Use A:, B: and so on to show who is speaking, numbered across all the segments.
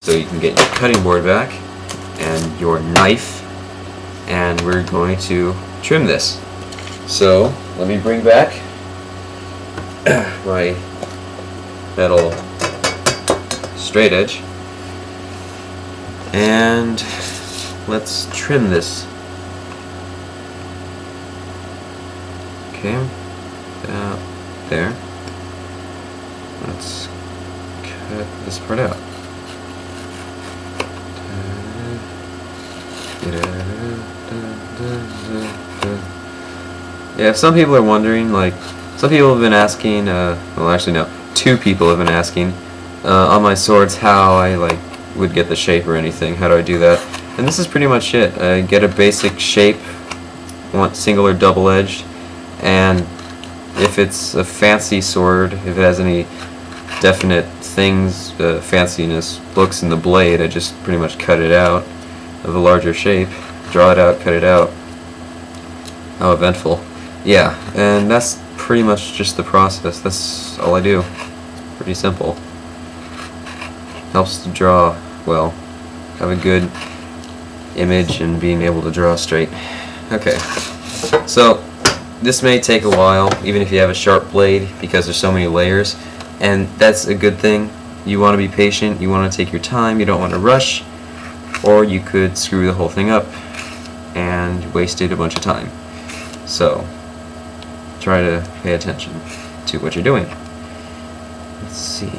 A: So you can get your cutting board back and your knife, and we're going to trim this. So let me bring back my metal straight edge and let's trim this. Okay, there. Let's cut this part out. Yeah, if some people are wondering, like, some people have been asking, well actually no, 2 people have been asking on my swords how I would get the shape or anything. How do I do that? And this is pretty much it. I get a basic shape, want single or double edged, and if it's a fancy sword, if it has any definite things, fanciness, looks in the blade, I just pretty much cut it out of a larger shape, draw it out, cut it out. How eventful. Yeah, and that's pretty much just the process. That's all I do. Pretty simple. Helps to draw well, have a good image and being able to draw straight. Okay, so this may take a while, even if you have a sharp blade, because there's so many layers, and that's a good thing. You want to be patient, you want to take your time, you don't want to rush, or you could screw the whole thing up and wasted a bunch of time. So try to pay attention to what you're doing. Let's see.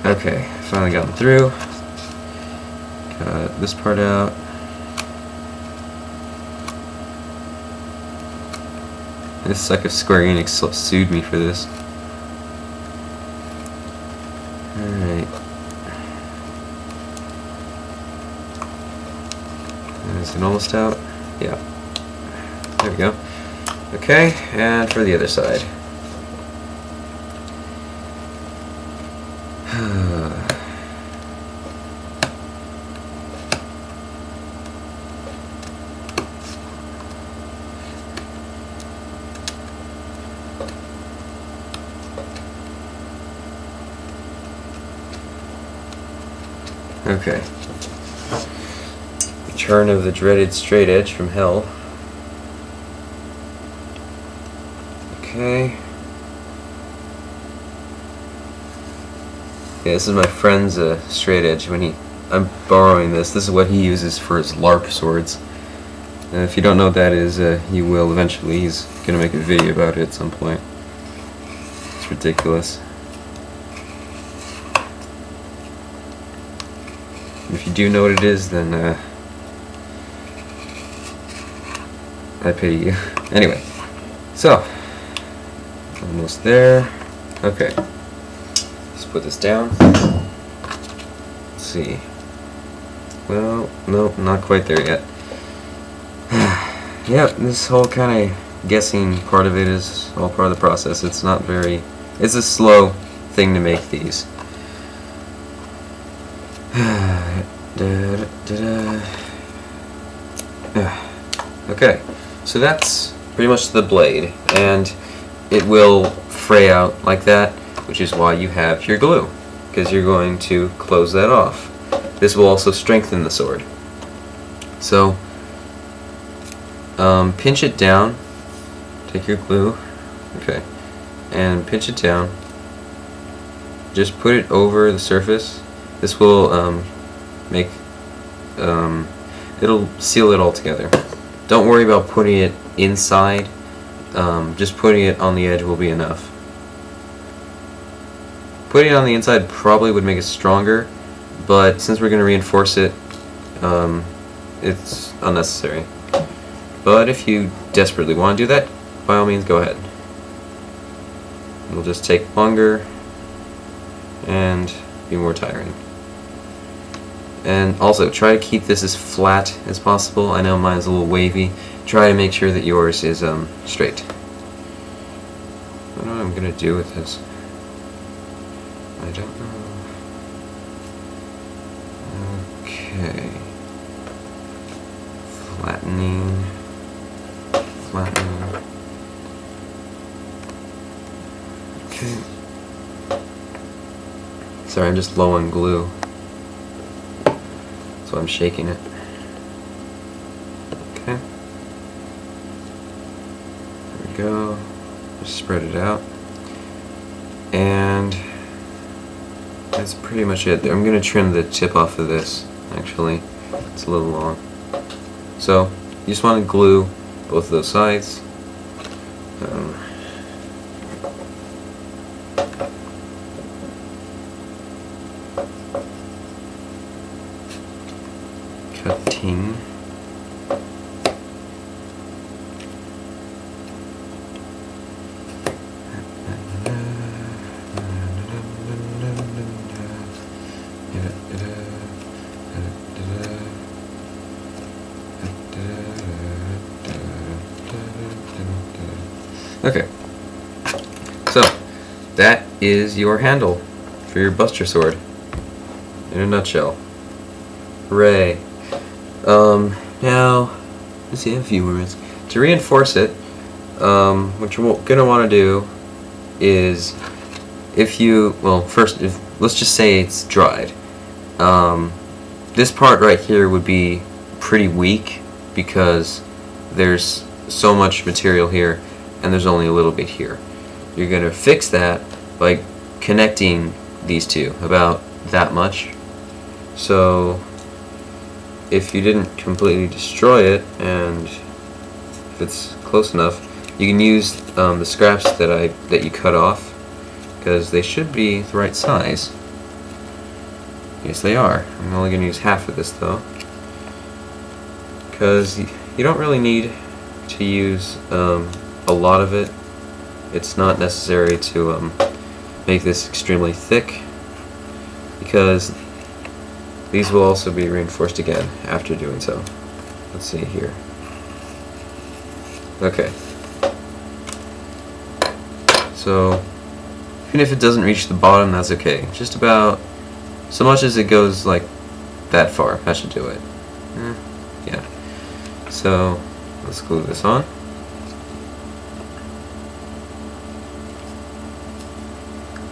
A: Okay, finally got them through. Got this part out. This suck if Square Enix sued me for this. Alright. Is it almost out? Yeah. There we go. Okay, and for the other side. Okay. Return of the dreaded straight edge from hell. Okay. Yeah, this is my friend's straight edge. I'm borrowing this. This is what he uses for his LARP swords. If you don't know what that is, you will eventually. He's gonna make a video about it at some point. It's ridiculous. If you do know what it is, then I pity you. Anyway, so almost there. Okay, let's put this down. Let's see. Well, no, not quite there yet. Yep, this whole kind of guessing part of it is all part of the process. It's not very. It's a slow thing to make these. Okay, so that's pretty much the blade, and it will fray out like that, which is why you have your glue, because you're going to close that off. This will also strengthen the sword. So pinch it down, take your glue, okay, and pinch it down, just put it over the surface. This will it'll seal it all together. Don't worry about putting it inside, just putting it on the edge will be enough. Putting it on the inside probably would make it stronger, but since we're going to reinforce it, it's unnecessary. But if you desperately want to do that, by all means go ahead. It'll just take longer and be more tiring. And also, try to keep this as flat as possible. I know mine's a little wavy. Try to make sure that yours is straight. I don't know what I'm going to do with this. I don't know. Okay. Flattening. Flattening. Okay. Sorry, I'm just low on glue. so I'm shaking it. Okay. There we go. Just spread it out. And that's pretty much it. I'm going to trim the tip off of this, actually. It's a little long. So, you just want to glue both of those sides. Cutting. Okay, so that is your handle for your Buster Sword in a nutshell. Hooray! Now let's see, a few words to reinforce it. What you're gonna want to do is, let's just say it's dried. This part right here would be pretty weak because there's so much material here and there's only a little bit here. You're going to fix that by connecting these two about that much. So if you didn't completely destroy it, and if it's close enough, you can use the scraps that you cut off, because they should be the right size. Yes, they are. I'm only going to use half of this though, because you don't really need to use a lot of it. It's not necessary to make this extremely thick, because these will also be reinforced again after doing so. Let's see here. Okay. So even if it doesn't reach the bottom, that's okay. Just about so much as it goes like that far, that should do it. Yeah. So let's glue this on.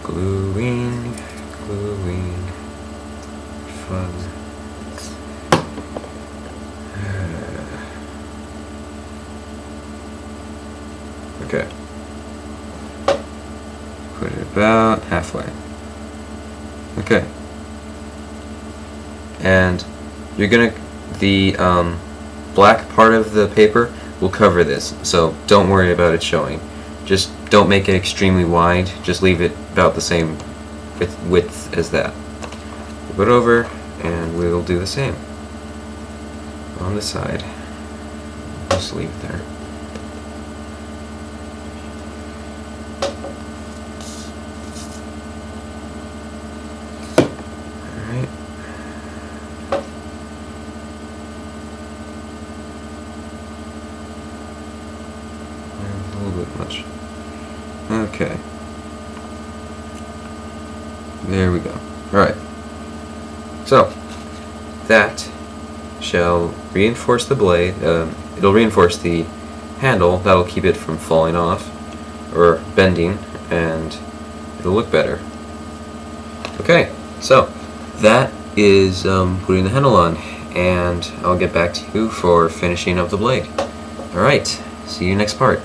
A: Gluing, fun. Okay. Put it about halfway. Okay. And you're gonna, the black part of the paper will cover this, so don't worry about it showing. Just don't make it extremely wide, just leave it about the same width as that. Put it over, and we'll do the same on the side. Just leave it there. Alright. A little bit much. Okay. There we go. Alright. So, that shall reinforce the blade. It'll reinforce the handle. That'll keep it from falling off or bending, and it'll look better. Okay, so that is putting the handle on, and I'll get back to you for finishing up the blade. Alright, see you next part.